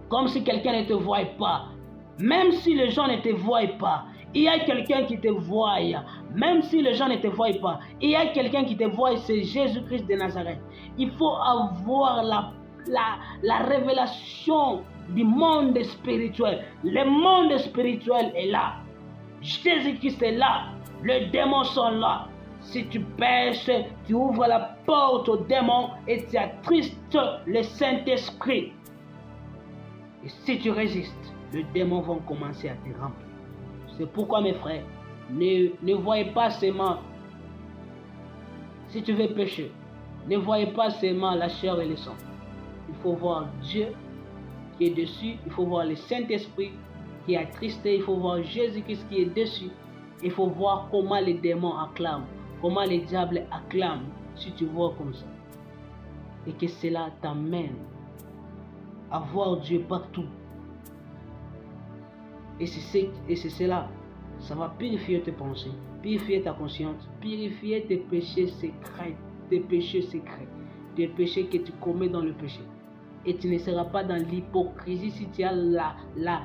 ne te voit pas. Même si les gens ne te voient pas, il y a quelqu'un qui te voit. Même si les gens ne te voient pas, il y a quelqu'un qui te voit, c'est Jésus-Christ de Nazareth. Il faut avoir la révélation du monde spirituel. Le monde spirituel est là. Jésus-Christ est là. Les démons sont là. Si tu pêches, tu ouvres la porte aux démons et tu attristes le Saint-Esprit. Et si tu résistes, les démons vont commencer à te remplir. C'est pourquoi, mes frères, ne voyez pas seulement, si tu veux pécher, ne voyez pas seulement la chair et le sang. Il faut voir Dieu qui est dessus, il faut voir le Saint-Esprit qui est attristé, il faut voir Jésus-Christ qui est dessus. Il faut voir comment les démons acclament, comment les diables acclament, si tu vois comme ça. Et que cela t'amène à voir Dieu partout. Et c'est cela, ça va purifier tes pensées, purifier ta conscience, purifier tes péchés secrets, tes péchés que tu commets dans le péché. Et tu ne seras pas dans l'hypocrisie si tu as la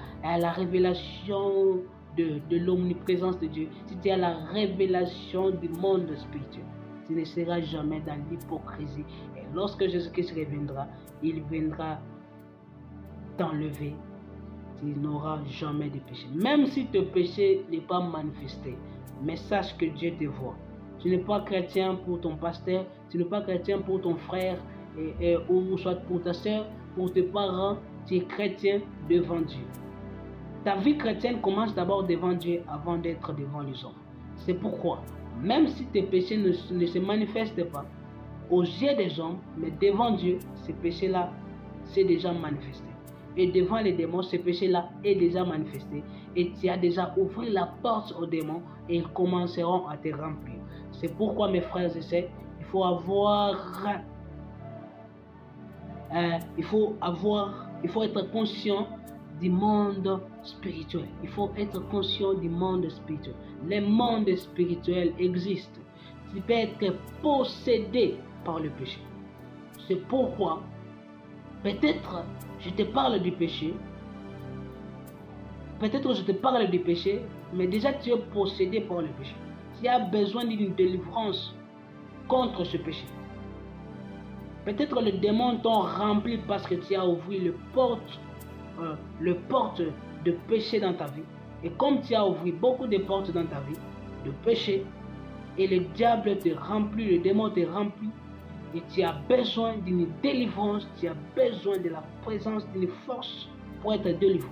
révélation de l'omniprésence de Dieu, si tu as la révélation du monde spirituel. Tu ne seras jamais dans l'hypocrisie. Et lorsque Jésus-Christ reviendra, il viendra t'enlever. Tu n'auras jamais de péché. Même si ton péché n'est pas manifesté, mais sache que Dieu te voit. Tu n'es pas chrétien pour ton pasteur, tu n'es pas chrétien pour ton frère, ou soit pour ta soeur, pour tes parents, tu es chrétien devant Dieu. Ta vie chrétienne commence d'abord devant Dieu avant d'être devant les hommes. C'est pourquoi, même si tes péchés ne se manifestent pas aux yeux des hommes, mais devant Dieu, ces péchés-là, c'est déjà manifesté. Et devant les démons, ce péché-là est déjà manifesté. Et tu as déjà ouvert la porte aux démons et ils commenceront à te remplir. C'est pourquoi, mes frères et sœurs, il faut être conscient du monde spirituel. Il faut être conscient du monde spirituel. Le monde spirituel existe. Tu peux être possédé par le péché. C'est pourquoi, peut-être, je te parle du péché. Peut-être je te parle du péché, mais déjà tu es possédé par le péché. Tu as besoin d'une délivrance contre ce péché. Peut-être les démons t'ont rempli parce que tu as ouvert le porte de péché dans ta vie. Et comme tu as ouvert beaucoup de portes dans ta vie de péché, et le diable te remplit, le démon te remplit, et tu as besoin d'une délivrance, tu as besoin de la présence d'une force pour être délivré.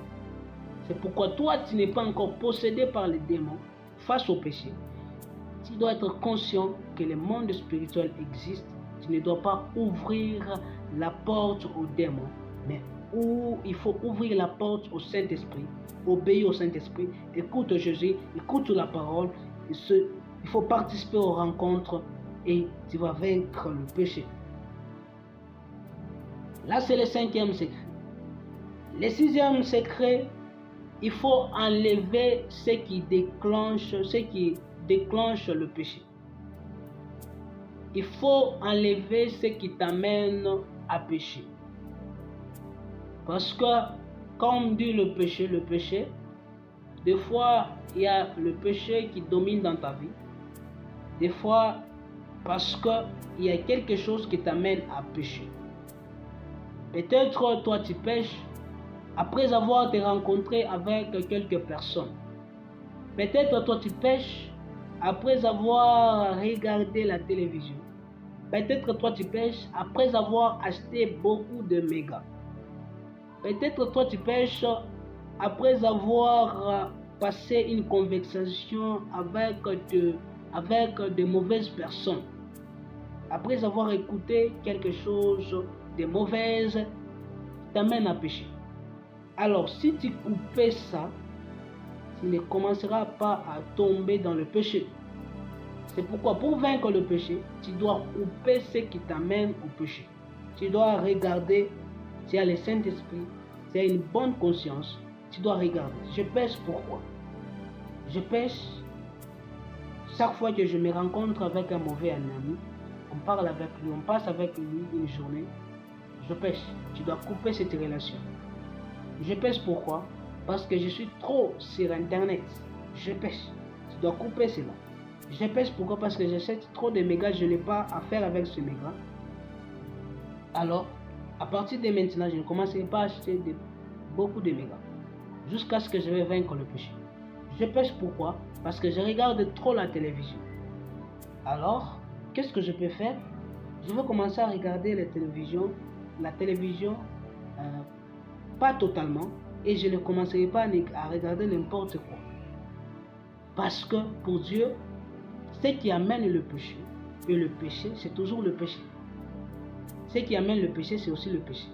C'est pourquoi toi, tu n'es pas encore possédé par les démons face au péché. Tu dois être conscient que le monde spirituel existe. Tu ne dois pas ouvrir la porte aux démons, mais il faut ouvrir la porte au Saint-Esprit, obéir au Saint-Esprit, écoute Jésus, écoute la parole, il faut participer aux rencontres et tu vas vaincre le péché. Là, c'est le 5e secret. Le 6e secret, il faut enlever ce qui déclenche le péché. Il faut enlever ce qui t'amène à pécher. Parce que, comme dit le péché, des fois, il y a le péché qui domine dans ta vie. Des fois, parce qu'il y a quelque chose qui t'amène à pécher. Peut-être toi tu pêches après avoir te rencontré avec quelques personnes. Peut-être toi tu pêches après avoir regardé la télévision. Peut-être toi tu pêches après avoir acheté beaucoup de mégas. Peut-être toi tu pêches après avoir passé une conversation avec de mauvaises personnes. Après avoir écouté quelque chose de mauvaise, t'amène à pécher. Alors si tu coupes ça, tu ne commenceras pas à tomber dans le péché. C'est pourquoi pour vaincre le péché, tu dois couper ce qui t'amène au péché. Tu dois regarder, tu as le Saint-Esprit, tu as une bonne conscience, tu dois regarder. Je pêche pourquoi? Je pêche chaque fois que je me rencontre avec un mauvais ami, on parle avec lui, on passe avec lui une journée, je pêche. Tu dois couper cette relation. Je pêche pourquoi? Parce que je suis trop sur Internet. Je pêche. Tu dois couper cela. Je pêche pourquoi? Parce que j'achète trop de mégas, je n'ai pas à faire avec ce méga. Alors, à partir de maintenant, je ne commencerai pas à acheter beaucoup de mégas. Jusqu'à ce que je vais vaincre le péché. Je pêche pourquoi? Parce que je regarde trop la télévision. Alors, qu'est-ce que je peux faire? Je vais commencer à regarder la télévision, pas totalement, et je ne commencerai pas à regarder n'importe quoi. Parce que pour Dieu, ce qui amène le péché, et le péché, c'est toujours le péché. Ce qui amène le péché, c'est aussi le péché.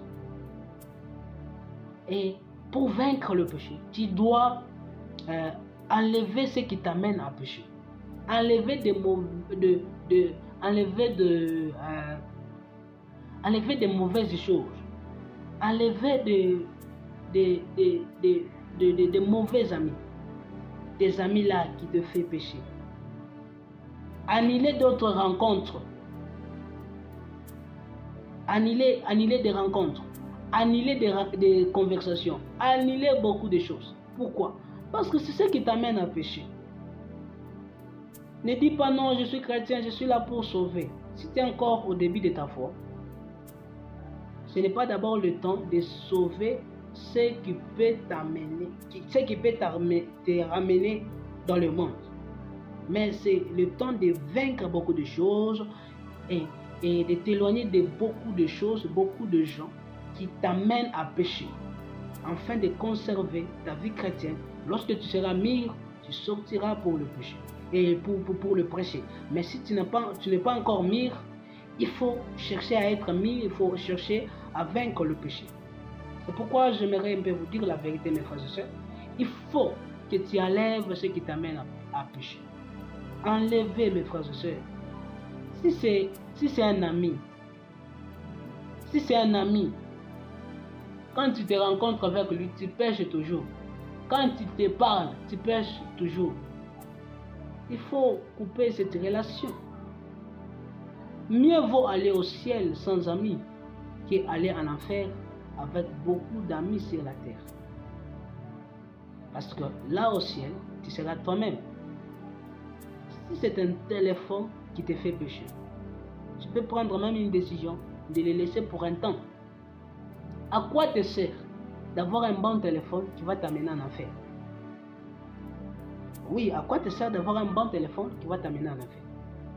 Et pour vaincre le péché, tu dois enlever ce qui t'amène à pécher. Enlever des mauvaises choses. Enlever des mauvais amis. Des amis là qui te font pécher. Annuler d'autres rencontres. Annuler des rencontres. Annuler des conversations. Annuler beaucoup de choses. Pourquoi? Parce que c'est ce qui t'amène à pécher. Ne dis pas non, je suis chrétien, je suis là pour sauver. Si tu es encore au début de ta foi, ce n'est pas d'abord le temps de sauver ce qui peut t'amener, te ramener dans le monde. Mais c'est le temps de vaincre beaucoup de choses et de t'éloigner de beaucoup de choses, beaucoup de gens qui t'amènent à pécher, afin de conserver ta vie chrétienne. Lorsque tu seras mûr, tu sortiras pour le péché et pour le prêcher. Mais si tu n'es pas encore mûr, il faut chercher à être mûr, il faut chercher à vaincre le péché. C'est pourquoi j'aimerais un peu vous dire la vérité, mes frères et sœurs. Il faut que tu enlèves ce qui t'amène à pécher. Enlevez, mes frères et sœurs. Si c'est un ami, quand tu te rencontres avec lui, tu pêches toujours. Quand tu te parles, tu pêches toujours. Il faut couper cette relation. Mieux vaut aller au ciel sans amis qu'aller en enfer avec beaucoup d'amis sur la terre. Parce que là au ciel, tu seras toi-même. Si c'est un téléphone qui te fait pécher, tu peux prendre même une décision de le laisser pour un temps. À quoi te sert d'avoir un bon téléphone qui va t'amener en enfer? Oui, à quoi te sert d'avoir un bon téléphone qui va t'amener en enfer?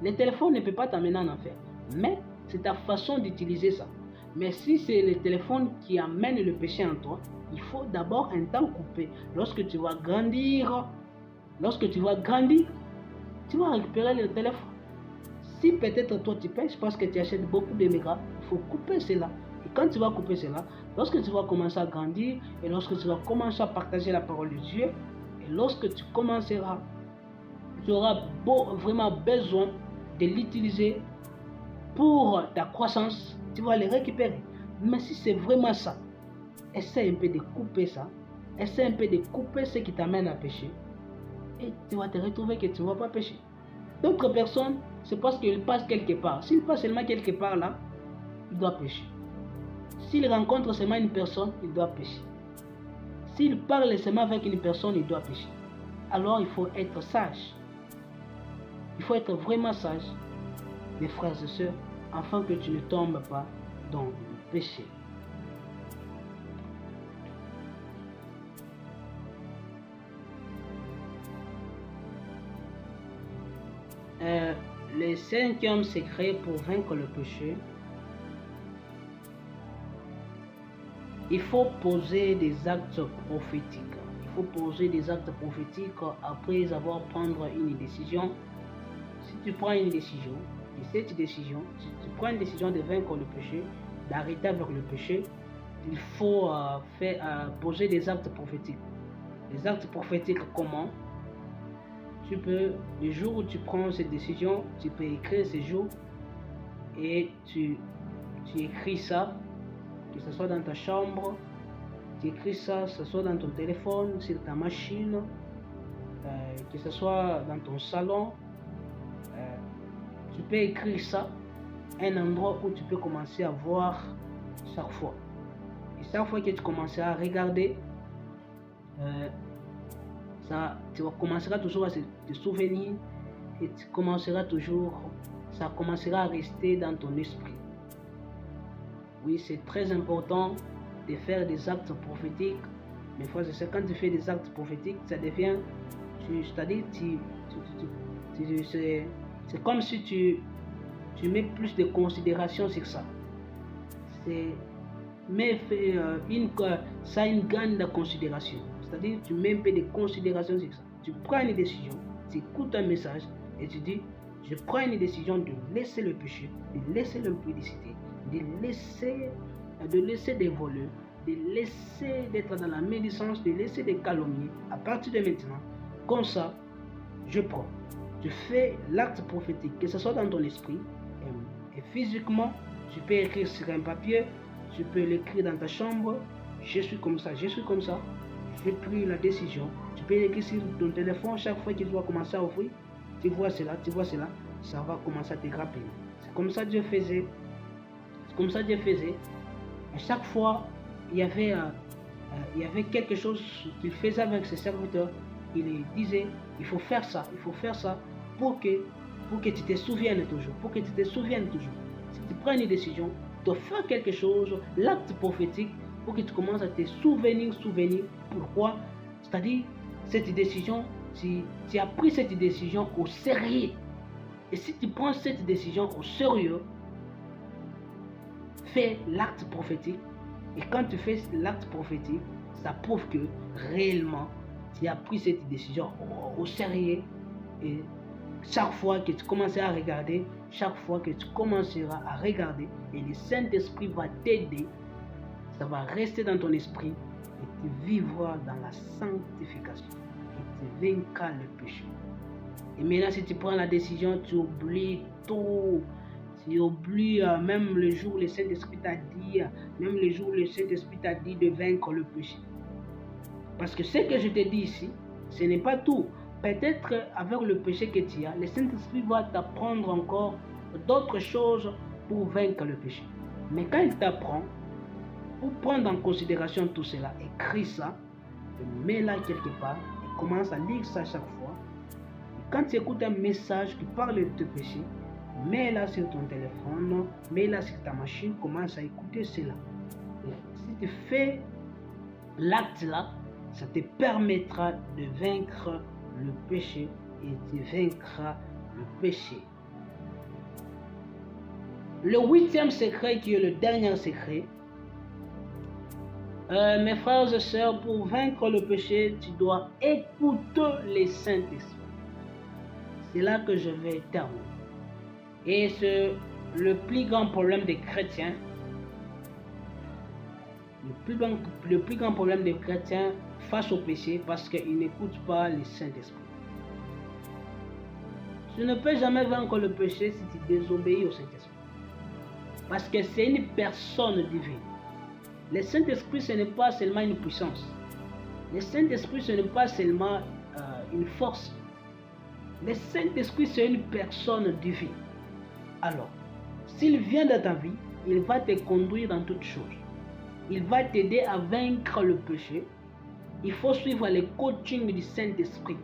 Le téléphone ne peut pas t'amener en enfer, mais c'est ta façon d'utiliser ça. Mais si c'est le téléphone qui amène le péché en toi, il faut d'abord un temps coupé. Lorsque tu vas grandir, tu vas récupérer le téléphone. Si peut-être toi tu pêches parce que tu achètes beaucoup de mégas, il faut couper cela. Et quand tu vas couper cela, lorsque tu vas commencer à grandir et lorsque tu vas commencer à partager la parole de Dieu, et lorsque tu commenceras, tu auras vraiment besoin de l'utiliser pour ta croissance, tu vas le récupérer. Mais si c'est vraiment ça, essaie un peu de couper ça, essaie un peu de couper ce qui t'amène à pécher, et tu vas te retrouver que tu ne vas pas pécher. D'autres personnes, c'est parce qu'ils passent quelque part. S'ils passent seulement quelque part là, ils doivent pécher. S'ils rencontrent seulement une personne, ils doivent pécher. S'ils parlent seulement avec une personne, ils doivent pécher. Alors il faut être sage. Il faut être vraiment sage, mes frères et sœurs, afin que tu ne tombes pas dans le péché. Le cinquième secret pour vaincre le péché, il faut poser des actes prophétiques. Il faut poser des actes prophétiques après avoir pris une décision. Si tu prends une décision, et cette décision, si tu prends une décision de vaincre le péché, d'arrêter avec le péché, il faut poser des actes prophétiques. Les actes prophétiques, comment? Tu peux, le jour où tu prends cette décision, tu peux écrire ce jour et tu écris ça, que ce soit dans ta chambre, tu écris ça, que ce soit dans ton téléphone, sur ta machine, que ce soit dans ton salon. Tu peux écrire ça, un endroit où tu peux commencer à voir chaque fois. Et chaque fois que tu commenceras à regarder, tu commenceras toujours à te souvenir et ça commencera à rester dans ton esprit. Oui, c'est très important de faire des actes prophétiques. Mais frères et sœurs, quand tu fais des actes prophétiques, ça devient, c'est-à-dire, c'est comme si tu mets plus de considération sur ça. Ça a une grande considération. C'est-à-dire, tu mets un peu de considération sur ça. Tu prends une décision, tu écoutes un message et tu dis, je prends une décision de laisser le péché, de laisser l'impudicité, de laisser des voleurs, de laisser d'être dans la médisance, de laisser des calomnies. À partir de maintenant, comme ça, je prends. Tu fais l'acte prophétique, que ce soit dans ton esprit et physiquement. Tu peux écrire sur un papier, tu peux l'écrire dans ta chambre. Je suis comme ça, je suis comme ça. J'ai pris la décision. Tu peux l'écrire sur ton téléphone chaque fois que tu vas commencer à ouvrir. Tu vois cela, ça va commencer à te rappeler. C'est comme ça que Dieu faisait. À chaque fois, il y avait quelque chose qu'il faisait avec ses serviteurs. Il disait, il faut faire ça pour que tu te souviennes toujours. Si tu prends une décision, de faire quelque chose, l'acte prophétique, pour que tu commences à te souvenir. Pourquoi? C'est-à-dire, cette décision tu as pris cette décision au sérieux. Et si tu prends cette décision au sérieux, fais l'acte prophétique. Et quand tu fais l'acte prophétique, ça prouve que réellement, tu as pris cette décision au sérieux. Et chaque fois que tu commenceras à regarder, et le Saint-Esprit va t'aider, ça va rester dans ton esprit et tu vivras dans la sanctification et tu vaincras le péché. Et maintenant, si tu prends la décision, tu oublies tout. Tu oublies même le jour où le Saint-Esprit t'a dit, de vaincre le péché. Parce que ce que je te dis ici, ce n'est pas tout. Peut-être avec le péché que tu as, le Saint-Esprit va t'apprendre encore d'autres choses pour vaincre le péché. Mais quand il t'apprend, pour prendre en considération tout cela, écris ça, mets-la quelque part et commence à lire ça chaque fois. Et quand tu écoutes un message qui parle de tes péchés, mets-la sur ton téléphone, mets-la sur ta machine, commence à écouter cela. Et si tu fais l'acte là, ça te permettra de vaincre le péché et tu vaincras le péché. Le 8e secret, qui est le dernier secret, mes frères et sœurs, pour vaincre le péché, tu dois écouter les Saint-Esprit. C'est là que je vais terminer. Et c'est le plus grand problème des chrétiens. Le plus grand problème des chrétiens face au péché, parce qu'ils n'écoutent pas le Saint-Esprit. Tu ne peux jamais vaincre le péché si tu désobéis au Saint-Esprit. Parce que c'est une personne divine. Le Saint-Esprit, ce n'est pas seulement une puissance. Le Saint-Esprit, ce n'est pas seulement une force. Le Saint-Esprit, c'est une personne divine. Alors, s'il vient dans ta vie, il va te conduire dans toutes choses. Il va t'aider à vaincre le péché. Il faut suivre le coaching du Saint-Esprit.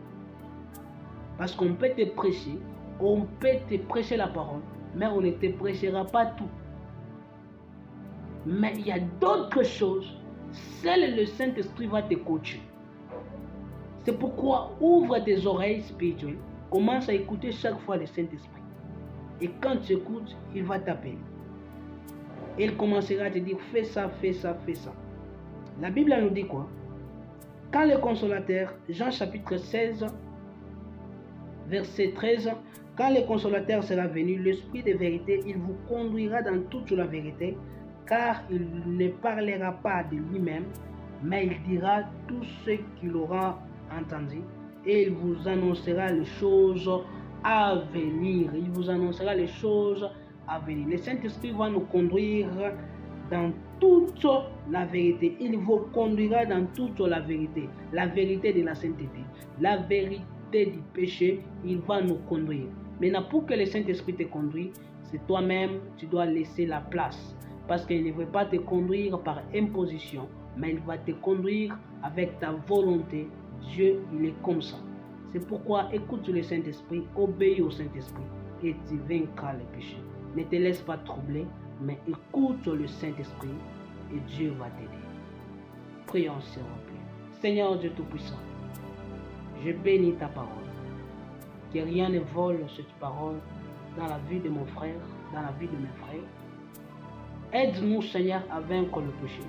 Parce qu'on peut te prêcher la parole, mais on ne te prêchera pas tout. Mais il y a d'autres choses, seul le Saint-Esprit va te coacher. C'est pourquoi ouvre tes oreilles spirituelles, commence à écouter chaque fois le Saint-Esprit. Et quand tu écoutes, il va t'appeler. Il commencera à te dire, fais ça, fais ça, fais ça. La Bible nous dit quoi? Quand le consolateur, Jean chapitre 16, verset 13, quand le consolateur sera venu, l'Esprit de vérité, il vous conduira dans toute la vérité, car il ne parlera pas de lui-même, mais il dira tout ce qu'il aura entendu, et il vous annoncera les choses à venir. Il vous annoncera les choses à venir. Le Saint-Esprit va nous conduire dans toute la vérité. Il vous conduira dans toute la vérité de la sainteté, la vérité du péché. Il va nous conduire. Maintenant, pour que le Saint-Esprit te conduise, c'est toi-même, tu dois laisser la place. Parce qu'il ne veut pas te conduire par imposition, mais il va te conduire avec ta volonté. Dieu, il est comme ça. C'est pourquoi écoute le Saint-Esprit, obéis au Saint-Esprit et tu vaincras les péchés. Ne te laisse pas troubler, mais écoute le Saint-Esprit et Dieu va t'aider. Prions s'il vous plaît. Seigneur Dieu Tout-Puissant, je bénis ta parole. Que rien ne vole cette parole dans la vie de mon frère, dans la vie de mes frères. Aide-nous, Seigneur, à vaincre le péché.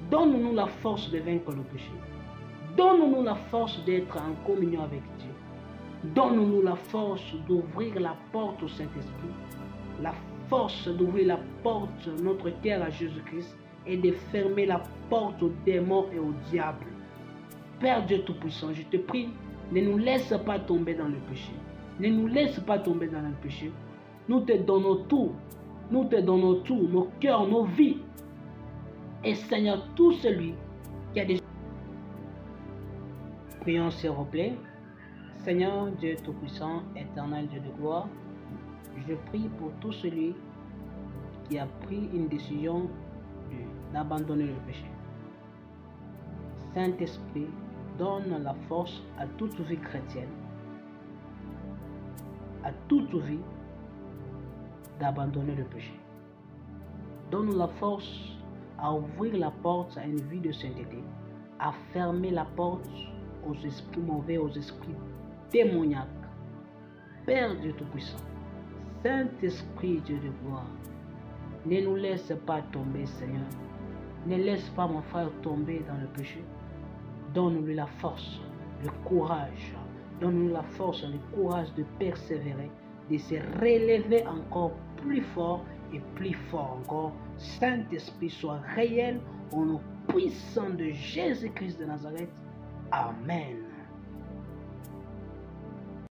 Donne-nous la force de vaincre le péché. Donne-nous la force d'être en communion avec Dieu. Donne-nous la force d'ouvrir la porte au Saint-Esprit. La force d'ouvrir la porte, notre cœur à Jésus-Christ, et de fermer la porte aux démons et au diable. Père Dieu Tout-Puissant, je te prie, ne nous laisse pas tomber dans le péché. Ne nous laisse pas tomber dans le péché. Nous te donnons tout. Nous te donnons tout, nos cœurs, nos vies. Et Seigneur, tout celui qui a des... Prions s'il vous plaît. Seigneur, Dieu Tout-Puissant, éternel Dieu de gloire, je prie pour tout celui qui a pris une décision d'abandonner le péché. Saint-Esprit, donne la force à toute vie chrétienne, à toute vie, d'abandonner le péché. Donne-nous la force à ouvrir la porte à une vie de sainteté, à fermer la porte aux esprits mauvais, aux esprits démoniaques. Père Dieu Tout-Puissant, Saint-Esprit Dieu de gloire, ne nous laisse pas tomber, Seigneur. Ne laisse pas mon frère tomber dans le péché. Donne-lui la force, le courage. Donne-nous la force, le courage de persévérer, de se relever encore plus fort et plus fort encore. Saint-Esprit soit réel au nom puissant de Jésus-Christ de Nazareth. Amen.